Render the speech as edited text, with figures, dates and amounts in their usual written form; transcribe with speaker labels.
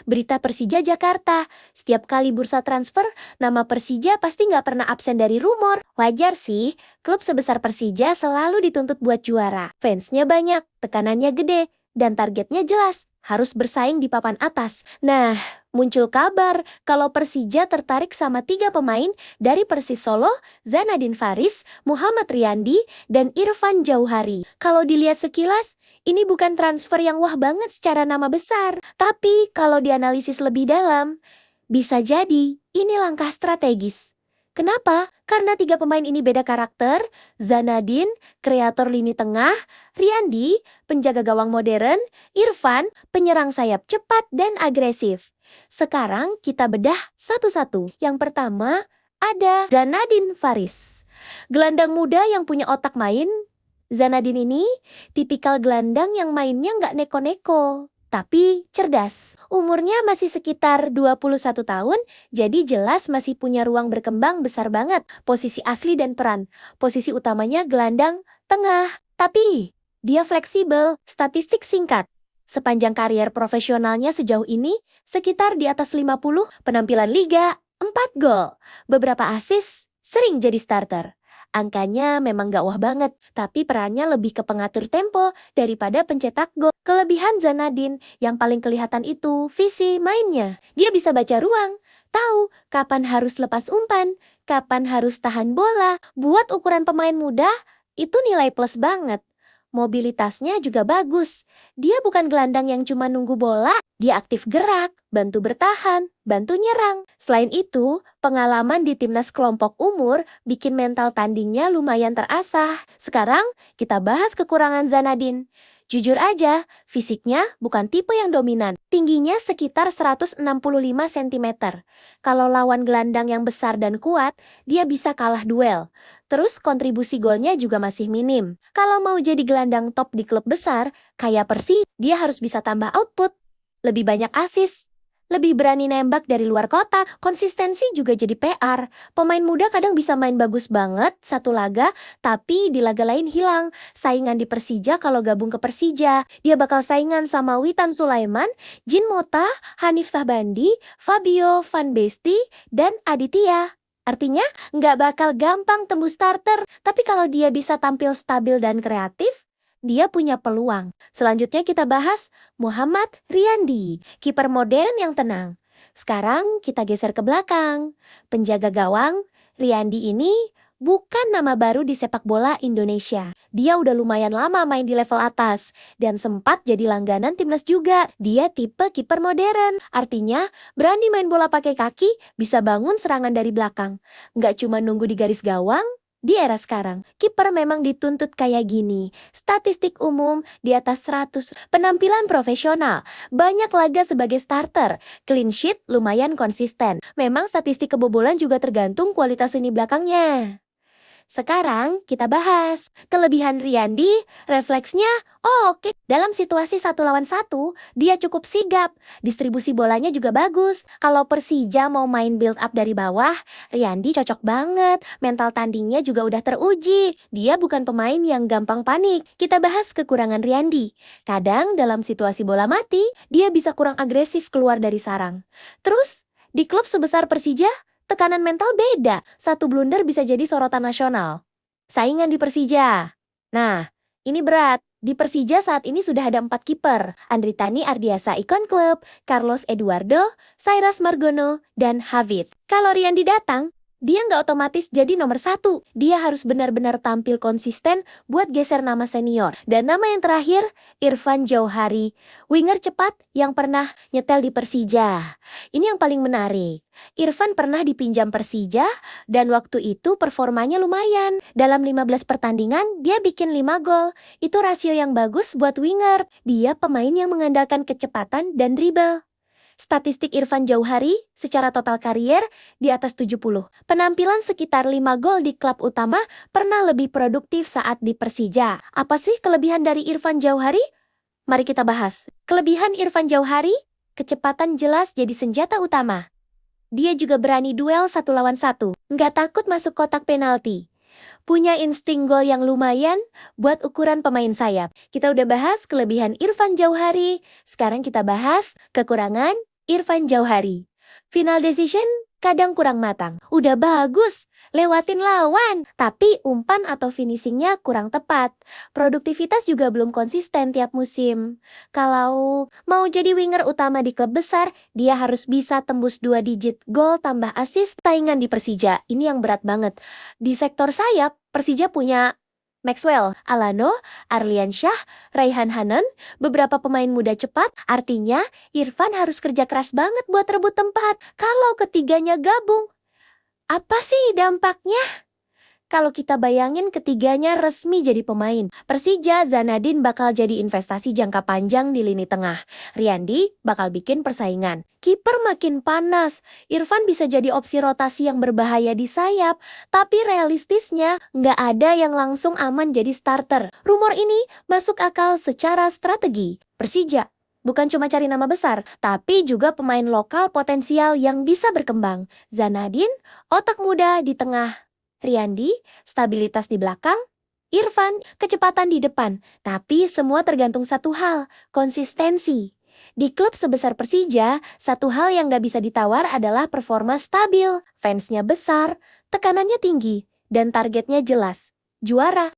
Speaker 1: berita Persija Jakarta. Setiap kali bursa transfer, nama Persija pasti nggak pernah absen dari rumor. Wajar sih, klub sebesar Persija selalu dituntut buat juara. Fansnya banyak, tekanannya gede, dan targetnya jelas, harus bersaing di papan atas. Nah, muncul kabar kalau Persija tertarik sama 3 pemain dari Persis Solo, Zanadin Faris, Muhammad Riyandi, dan Irfan Jauhari. Kalau dilihat sekilas, ini bukan transfer yang wah banget secara nama besar. Tapi kalau dianalisis lebih dalam, bisa jadi ini langkah strategis. Kenapa? Karena 3 pemain ini beda karakter. Zanadin, kreator lini tengah, Riyandi, penjaga gawang modern, Irfan, penyerang sayap cepat dan agresif. Sekarang kita bedah satu-satu. Yang pertama, ada Zanadin Faris. Gelandang muda yang punya otak main. Zanadin ini tipikal gelandang yang mainnya nggak neko-neko, tapi cerdas. Umurnya masih sekitar 21 tahun, jadi jelas masih punya ruang berkembang besar banget. Posisi asli dan peran. Posisi utamanya gelandang tengah. Tapi dia fleksibel, statistik singkat. Sepanjang karier profesionalnya sejauh ini, sekitar di atas 50, penampilan liga, 4 gol. Beberapa assist, sering jadi starter. Angkanya memang gak wah banget, tapi perannya lebih ke pengatur tempo daripada pencetak gol. Kelebihan Zanadin yang paling kelihatan itu visi mainnya. Dia bisa baca ruang, tahu kapan harus lepas umpan, kapan harus tahan bola. Buat ukuran pemain muda, itu nilai plus banget. Mobilitasnya juga bagus. Dia bukan gelandang yang cuma nunggu bola, dia aktif gerak, bantu bertahan, bantu nyerang. Selain itu, pengalaman di timnas kelompok umur bikin mental tandingnya lumayan terasah. Sekarang, kita bahas kekurangan Zanadin. Jujur aja, fisiknya bukan tipe yang dominan. Tingginya sekitar 165 cm. Kalau lawan gelandang yang besar dan kuat, dia bisa kalah duel. Terus kontribusi golnya juga masih minim. Kalau mau jadi gelandang top di klub besar, kayak Persi, dia harus bisa tambah output. Lebih banyak assist, lebih berani nembak dari luar kotak. Konsistensi juga jadi PR. Pemain muda kadang bisa main bagus banget satu laga, tapi di laga lain hilang. Saingan di Persija kalau gabung ke Persija, dia bakal saingan sama Witan Sulaiman, Jin Mota, Hanif Sahbandi, Fabio Van Besti, dan Aditya. Artinya, nggak bakal gampang tembus starter, tapi kalau dia bisa tampil stabil dan kreatif, dia punya peluang. Selanjutnya kita bahas Muhammad Riyandi, kiper modern yang tenang. Sekarang kita geser ke belakang. Penjaga gawang, Riyandi ini bukan nama baru di sepak bola Indonesia. Dia udah lumayan lama main di level atas dan sempat jadi langganan timnas juga. Dia tipe kiper modern, artinya berani main bola pakai kaki, bisa bangun serangan dari belakang. Nggak cuma nunggu di garis gawang. Di era sekarang, kiper memang dituntut kayak gini. Statistik umum di atas 100, penampilan profesional, banyak laga sebagai starter, clean sheet lumayan konsisten. Memang statistik kebobolan juga tergantung kualitas lini belakangnya. Sekarang kita bahas kelebihan Riyandi, refleksnya oke. Dalam situasi 1 lawan 1, dia cukup sigap. Distribusi bolanya juga bagus. Kalau Persija mau main build up dari bawah, Riyandi cocok banget. Mental tandingnya juga udah teruji. Dia bukan pemain yang gampang panik. Kita bahas kekurangan Riyandi. Kadang dalam situasi bola mati, dia bisa kurang agresif keluar dari sarang. Terus, di klub sebesar Persija, tekanan mental beda. Satu blunder bisa jadi sorotan nasional. Saingan di Persija. Nah, ini berat. Di Persija saat ini sudah ada 4 kiper. Andritani Ardiasa Icon Club, Carlos Eduardo, Cyrus Margono, dan Hafid. Kalau Riyandi datang, dia nggak otomatis jadi nomor 1. Dia harus benar-benar tampil konsisten buat geser nama senior. Dan nama yang terakhir, Irfan Jauhari, winger cepat yang pernah nyetel di Persija. Ini yang paling menarik. Irfan pernah dipinjam Persija dan waktu itu performanya lumayan. Dalam 15 pertandingan, dia bikin 5 gol. Itu rasio yang bagus buat winger. Dia pemain yang mengandalkan kecepatan dan dribble. Statistik Irfan Jauhari secara total karier di atas 70. Penampilan sekitar 5 gol di klub utama, pernah lebih produktif saat di Persija. Apa sih kelebihan dari Irfan Jauhari? Mari kita bahas. Kelebihan Irfan Jauhari, kecepatan jelas jadi senjata utama. Dia juga berani duel 1 lawan 1, nggak takut masuk kotak penalti. Punya insting gol yang lumayan buat ukuran pemain sayap. Kita udah bahas kelebihan Irfan Jauhari, sekarang kita bahas kekurangan Irfan Jauhari. Final decision kadang kurang matang. Udah bagus, lewatin lawan, tapi umpan atau finishingnya kurang tepat. Produktivitas juga belum konsisten tiap musim. Kalau mau jadi winger utama di klub besar, dia harus bisa tembus 2 digit gol tambah assist saingan di Persija. Ini yang berat banget. Di sektor sayap, Persija punya Maxwell, Alano, Arliansyah, Raihan Hanan, beberapa pemain muda cepat, artinya Irfan harus kerja keras banget buat rebut tempat. Kalau ketiganya gabung, apa sih dampaknya? Kalau kita bayangin ketiganya resmi jadi pemain, Persija Zanadin bakal jadi investasi jangka panjang di lini tengah. Riyandi bakal bikin persaingan. Kiper makin panas, Irfan bisa jadi opsi rotasi yang berbahaya di sayap. Tapi realistisnya, nggak ada yang langsung aman jadi starter. Rumor ini masuk akal secara strategi. Persija bukan cuma cari nama besar, tapi juga pemain lokal potensial yang bisa berkembang. Zanadin, otak muda di tengah. Riyandi, stabilitas di belakang. Irfan, kecepatan di depan. Tapi semua tergantung satu hal, konsistensi. Di klub sebesar Persija, satu hal yang gak bisa ditawar adalah performa stabil. Fansnya besar, tekanannya tinggi, dan targetnya jelas. Juara.